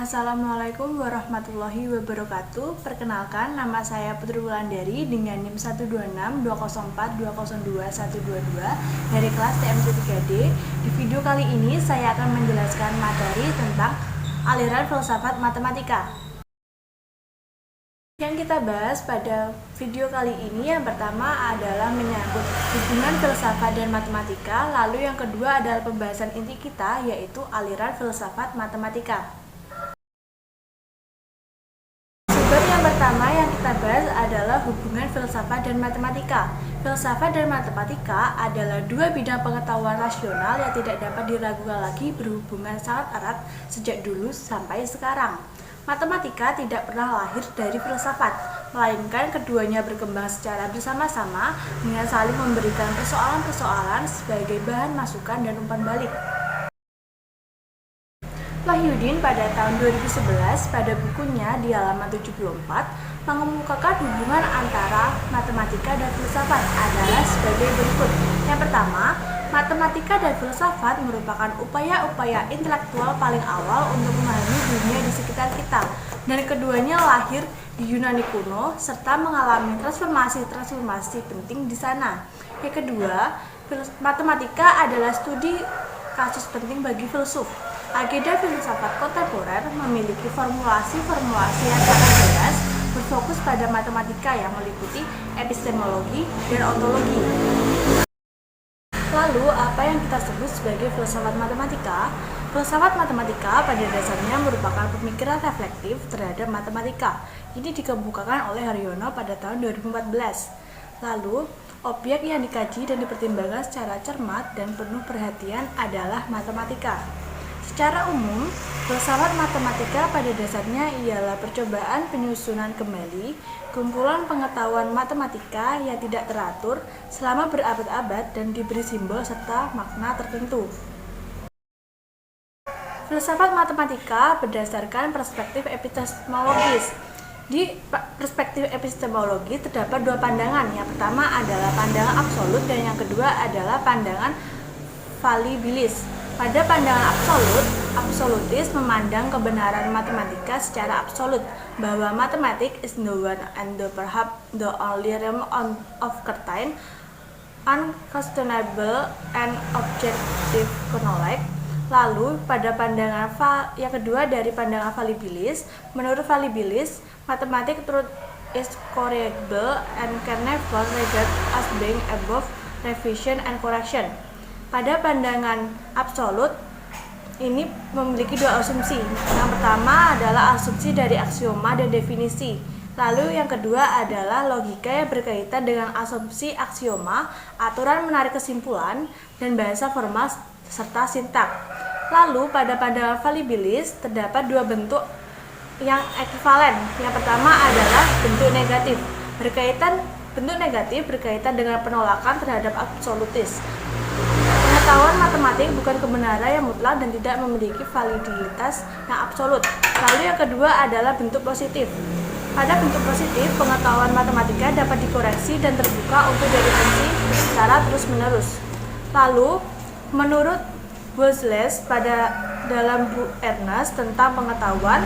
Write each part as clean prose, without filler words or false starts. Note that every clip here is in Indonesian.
Assalamualaikum warahmatullahi wabarakatuh. Perkenalkan, nama saya Putri Wulandari dengan NIM 1262042022122 dari kelas TMC 3D. Di video kali ini saya akan menjelaskan materi tentang aliran filsafat matematika. Yang kita bahas pada video kali ini yang pertama adalah menyangkut hubungan filsafat dan matematika, lalu yang kedua adalah pembahasan inti kita yaitu aliran filsafat matematika. Sumber yang pertama yang kita bahas adalah hubungan filsafat dan matematika. Filsafat dan matematika adalah dua bidang pengetahuan rasional yang tidak dapat diragukan lagi berhubungan sangat erat sejak dulu sampai sekarang. Matematika tidak pernah lahir dari filsafat, melainkan keduanya berkembang secara bersama-sama dengan saling memberikan persoalan-persoalan sebagai bahan masukan dan umpan balik. Wahyudin pada tahun 2011 pada bukunya di halaman 74 mengemukakan hubungan antara matematika dan filsafat adalah sebagai berikut. Yang pertama, matematika dan filsafat merupakan upaya-upaya intelektual paling awal untuk memahami dunia di sekitar kita, dan keduanya lahir di Yunani kuno serta mengalami transformasi penting di sana. Yang kedua, matematika adalah studi kasus penting bagi filsuf. Agenda filsafat kontemporer memiliki formulasi-formulasi yang sangat jelas, berfokus pada matematika yang meliputi epistemologi dan ontologi. Lalu, apa yang kita sebut sebagai filsafat matematika? Filsafat matematika pada dasarnya merupakan pemikiran reflektif terhadap matematika. Ini dikemukakan oleh Haryono pada tahun 2014. Lalu, objek yang dikaji dan dipertimbangkan secara cermat dan penuh perhatian adalah matematika. Secara umum, filsafat matematika pada dasarnya ialah percobaan penyusunan kembali kumpulan pengetahuan matematika yang tidak teratur selama berabad-abad dan diberi simbol serta makna tertentu. Filsafat matematika berdasarkan perspektif epistemologis. Di perspektif epistemologi terdapat dua pandangan. Yang pertama adalah pandangan absolut dan yang kedua adalah pandangan fallibilis. Pada pandangan absolutis memandang kebenaran matematika secara absolut, bahwa matematik is the one and perhaps the only realm of certain, unquestionable and objective knowledge. Lalu pada pandangan yang kedua dari pandangan fallibilis, menurut fallibilis, matematik truth is corrigible and can never regard as being above revision and correction. Pada pandangan absolut, ini memiliki dua asumsi. Yang pertama adalah asumsi dari aksioma dan definisi. Lalu yang kedua adalah logika yang berkaitan dengan asumsi aksioma, aturan menarik kesimpulan, dan bahasa formal serta sintak. Lalu pada pandangan fallibilis terdapat dua bentuk yang ekivalen. Yang pertama adalah bentuk negatif. Bentuk negatif berkaitan dengan penolakan terhadap absolutis. Pengetahuan matematik bukan kebenaran yang mutlak dan tidak memiliki validitas yang absolut. Lalu yang kedua adalah bentuk positif. Pada bentuk positif, pengetahuan matematika dapat dikoreksi dan terbuka untuk direvisi secara terus-menerus. Lalu, menurut Wolters dalam buku Ernest tentang pengetahuan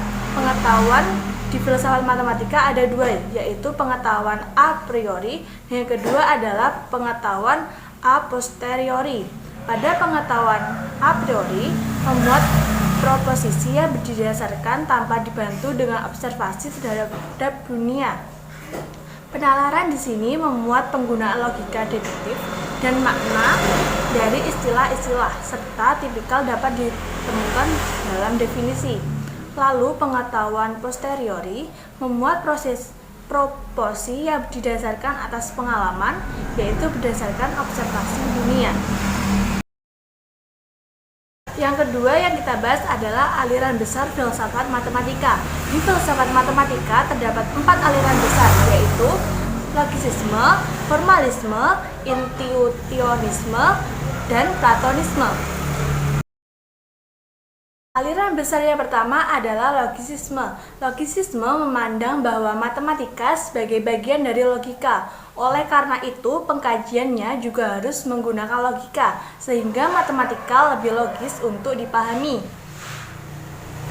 di filsafat matematika ada dua, yaitu pengetahuan a priori dan yang kedua adalah pengetahuan a posteriori. Pada pengetahuan a priori, memuat proposisi yang didasarkan tanpa dibantu dengan observasi terhadap dunia. Penalaran di sini memuat penggunaan logika deduktif dan makna dari istilah-istilah serta tipikal dapat ditemukan dalam definisi. Lalu pengetahuan posteriori memuat proporsi yang didasarkan atas pengalaman, yaitu berdasarkan observasi dunia. Yang kedua yang kita bahas adalah aliran besar filsafat matematika. Di filsafat matematika terdapat 4 aliran besar, yaitu logisisme, formalisme, intuitionisme, dan platonisme. Aliran besar yang pertama adalah logisisme. Logisisme memandang bahwa matematika sebagai bagian dari logika. Oleh karena itu, pengkajiannya juga harus menggunakan logika, sehingga matematika lebih logis untuk dipahami.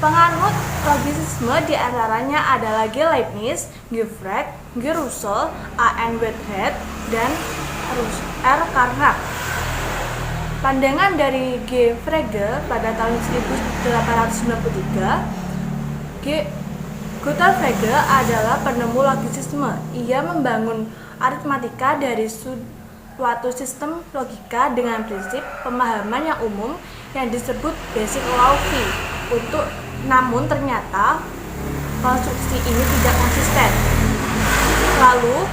Penganut logisisme diantaranya adalah G. Leibniz, G. Frege, G. Russell, A. N. Whitehead, dan R. Carnap. Pandangan dari G. Frege pada tahun 1893, Gustav Frege adalah penemu logisisme. Ia membangun aritmatika dari suatu sistem logika dengan prinsip pemahaman yang umum yang disebut basic logic. Namun ternyata konstruksi ini tidak konsisten. Lalu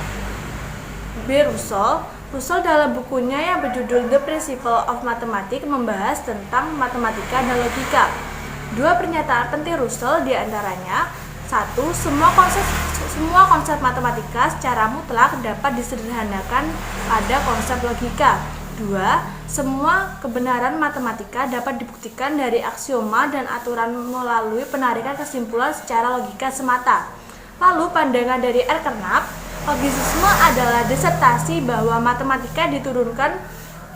B. Russell dalam bukunya yang berjudul The Principles of Mathematics membahas tentang matematika dan logika. Dua pernyataan penting Russell diantaranya: 1. Semua konsep matematika secara mutlak dapat disederhanakan pada konsep logika. 2. Semua kebenaran matematika dapat dibuktikan dari aksioma dan aturan melalui penarikan kesimpulan secara logika semata. Lalu pandangan dari R. Carnap, logisisme adalah disertasi bahwa matematika diturunkan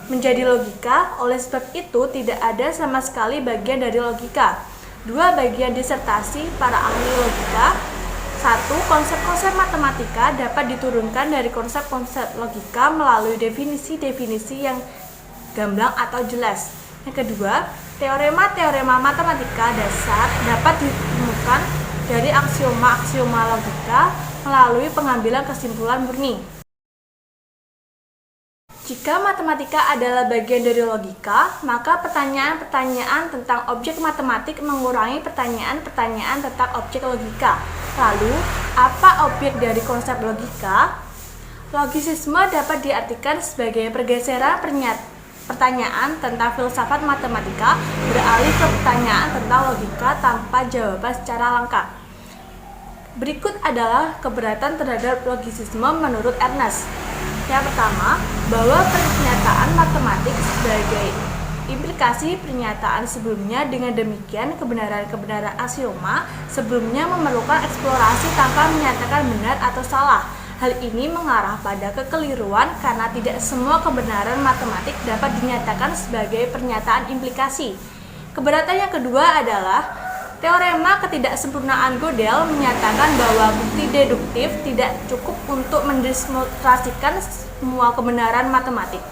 menjadi logika, oleh sebab itu tidak ada sama sekali bagian dari logika. Dua bagian disertasi para ahli logika. 1. Konsep-konsep matematika dapat diturunkan dari konsep-konsep logika melalui definisi-definisi yang gamblang atau jelas. Yang kedua, teorema-teorema matematika dasar dapat ditemukan dari aksioma-aksioma logika melalui pengambilan kesimpulan murni. Jika matematika adalah bagian dari logika, maka pertanyaan-pertanyaan tentang objek matematik mengurangi pertanyaan-pertanyaan tentang objek logika. Lalu, apa objek dari konsep logika? Logisisme dapat diartikan sebagai pergeseran pertanyaan tentang filsafat matematika beralih ke pertanyaan tentang logika tanpa jawaban secara lengkap. Berikut adalah keberatan terhadap logisisme menurut Ernst. Yang pertama, bahwa pernyataan matematik sebagai implikasi pernyataan sebelumnya, dengan demikian kebenaran-kebenaran aksioma sebelumnya memerlukan eksplorasi tanpa menyatakan benar atau salah. Hal ini mengarah pada kekeliruan karena tidak semua kebenaran matematik dapat dinyatakan sebagai pernyataan implikasi. Keberatan yang kedua adalah teorema ketidaksempurnaan Gödel menyatakan bahwa bukti deduktif tidak cukup untuk mendemonstrasikan semua kebenaran matematik.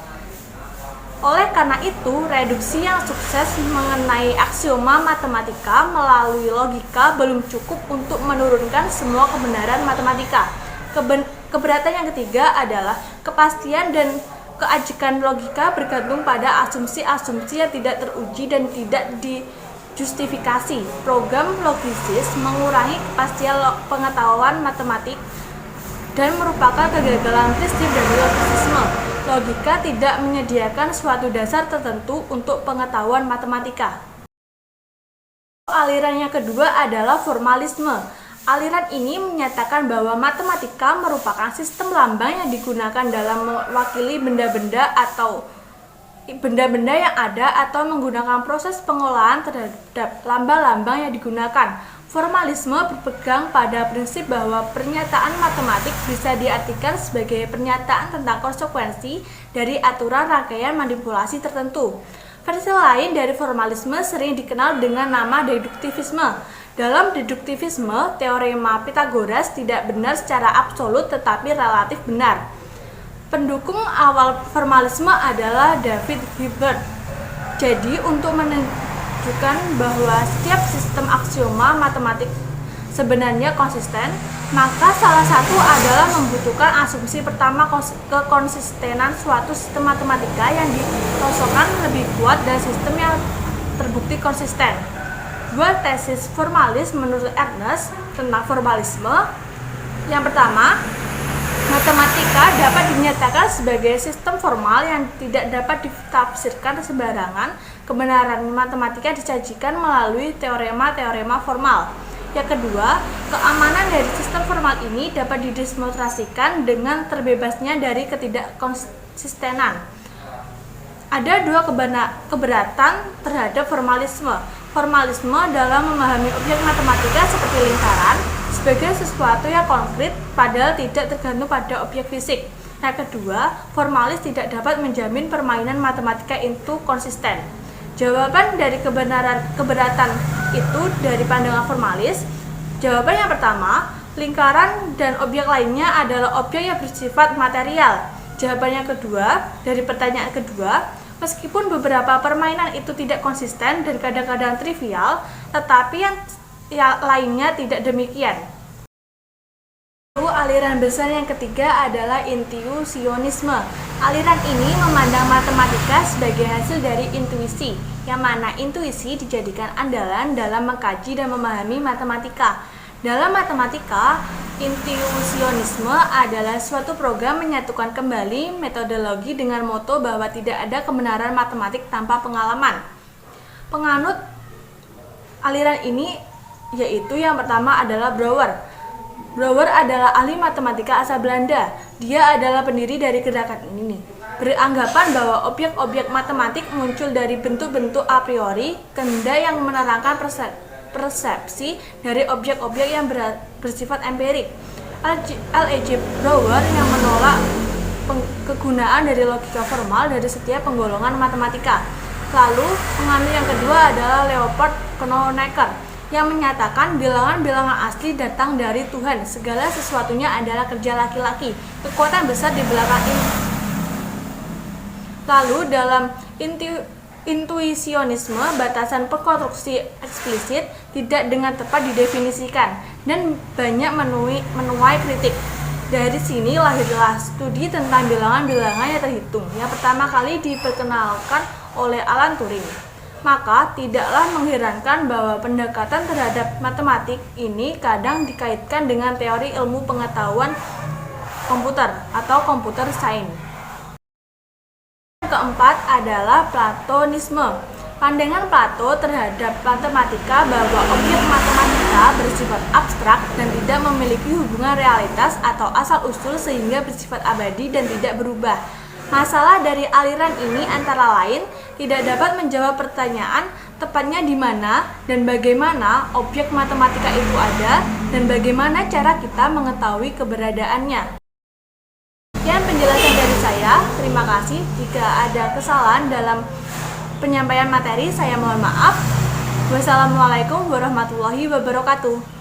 Oleh karena itu, reduksi yang sukses mengenai aksioma matematika melalui logika belum cukup untuk menurunkan semua kebenaran matematika. Keberatan yang ketiga adalah kepastian dan keajikan logika bergantung pada asumsi-asumsi yang tidak teruji dan tidak dijustifikasi. Program logisis mengurangi kepastian pengetahuan matematik dan merupakan kegagalan prinsip dari logisisme. Logika tidak menyediakan suatu dasar tertentu untuk pengetahuan matematika. Aliran yang kedua adalah formalisme. Aliran ini menyatakan bahwa matematika merupakan sistem lambang yang digunakan dalam mewakili benda-benda yang ada atau menggunakan proses pengolahan terhadap lambang-lambang yang digunakan. Formalisme berpegang pada prinsip bahwa pernyataan matematik bisa diartikan sebagai pernyataan tentang konsekuensi dari aturan rangkaian manipulasi tertentu. Versi lain dari formalisme sering dikenal dengan nama deduktivisme. Dalam deduktivisme, teorema Pythagoras tidak benar secara absolut tetapi relatif benar. Pendukung awal formalisme adalah David Hilbert. Jadi, untuk menunjukkan bahwa setiap sistem aksioma matematik sebenarnya konsisten, maka salah satu adalah membutuhkan asumsi pertama kekonsistenan suatu sistem matematika yang disosokkan lebih kuat dan sistem yang terbukti konsisten. Dua tesis formalis menurut Ernst tentang formalisme. Yang pertama, matematika dapat dinyatakan sebagai sistem formal yang tidak dapat ditafsirkan sembarangan. Kebenaran matematika disajikan melalui teorema-teorema formal. Yang kedua, keamanan dari sistem formal ini dapat didemonstrasikan dengan terbebasnya dari ketidakkonsistenan. Ada dua keberatan terhadap formalisme. Formalisme dalam memahami objek matematika seperti lingkaran sebagai sesuatu yang konkret padahal tidak tergantung pada objek fisik. Yang kedua, formalis tidak dapat menjamin permainan matematika itu konsisten. Jawaban dari keberatan itu dari pandangan formalis. Jawaban yang pertama, lingkaran dan objek lainnya adalah objek yang bersifat material. Jawaban yang kedua dari pertanyaan kedua, meskipun beberapa permainan itu tidak konsisten dan kadang-kadang trivial, tetapi yang lainnya tidak demikian. Lalu aliran besar yang ketiga adalah intuisionisme. Aliran ini memandang matematika sebagai hasil dari intuisi, yang mana intuisi dijadikan andalan dalam mengkaji dan memahami matematika. Dalam matematika, intuisionisme adalah suatu program menyatukan kembali metodologi dengan moto bahwa tidak ada kebenaran matematik tanpa pengalaman. Penganut aliran ini yaitu yang pertama adalah Brouwer. Brouwer adalah ahli matematika asal Belanda. Dia adalah pendiri dari gerakan ini. Beranggapan bahwa objek-objek matematik muncul dari bentuk-bentuk a priori, kenda yang menerangkan persepsi dari objek-objek yang bersifat empirik. L.E.J. Brouwer yang menolak kegunaan dari logika formal dari setiap penggolongan matematika. Lalu, pengambil yang kedua adalah Leopold Kronecker yang menyatakan bilangan-bilangan asli datang dari Tuhan. Segala sesuatunya adalah kerja laki-laki. Kekuatan besar di belakang ini. Lalu dalam intuisionisme, batasan perkonstruksi eksplisit tidak dengan tepat didefinisikan dan banyak menuai kritik. Dari sini lahirlah studi tentang bilangan-bilangan yang terhitung yang pertama kali diperkenalkan oleh Alan Turing. Maka tidaklah mengherankan bahwa pendekatan terhadap matematik ini kadang dikaitkan dengan teori ilmu pengetahuan komputer atau computer science. Yang keempat adalah Platonisme. Pandangan Plato terhadap matematika bahwa objek matematika bersifat abstrak dan tidak memiliki hubungan realitas atau asal-usul sehingga bersifat abadi dan tidak berubah. Masalah dari aliran ini antara lain tidak dapat menjawab pertanyaan tepatnya di mana dan bagaimana objek matematika itu ada dan bagaimana cara kita mengetahui keberadaannya. Sekian penjelasan dari saya. Terima kasih. Jika ada kesalahan dalam penyampaian materi, saya mohon maaf. Wassalamualaikum warahmatullahi wabarakatuh.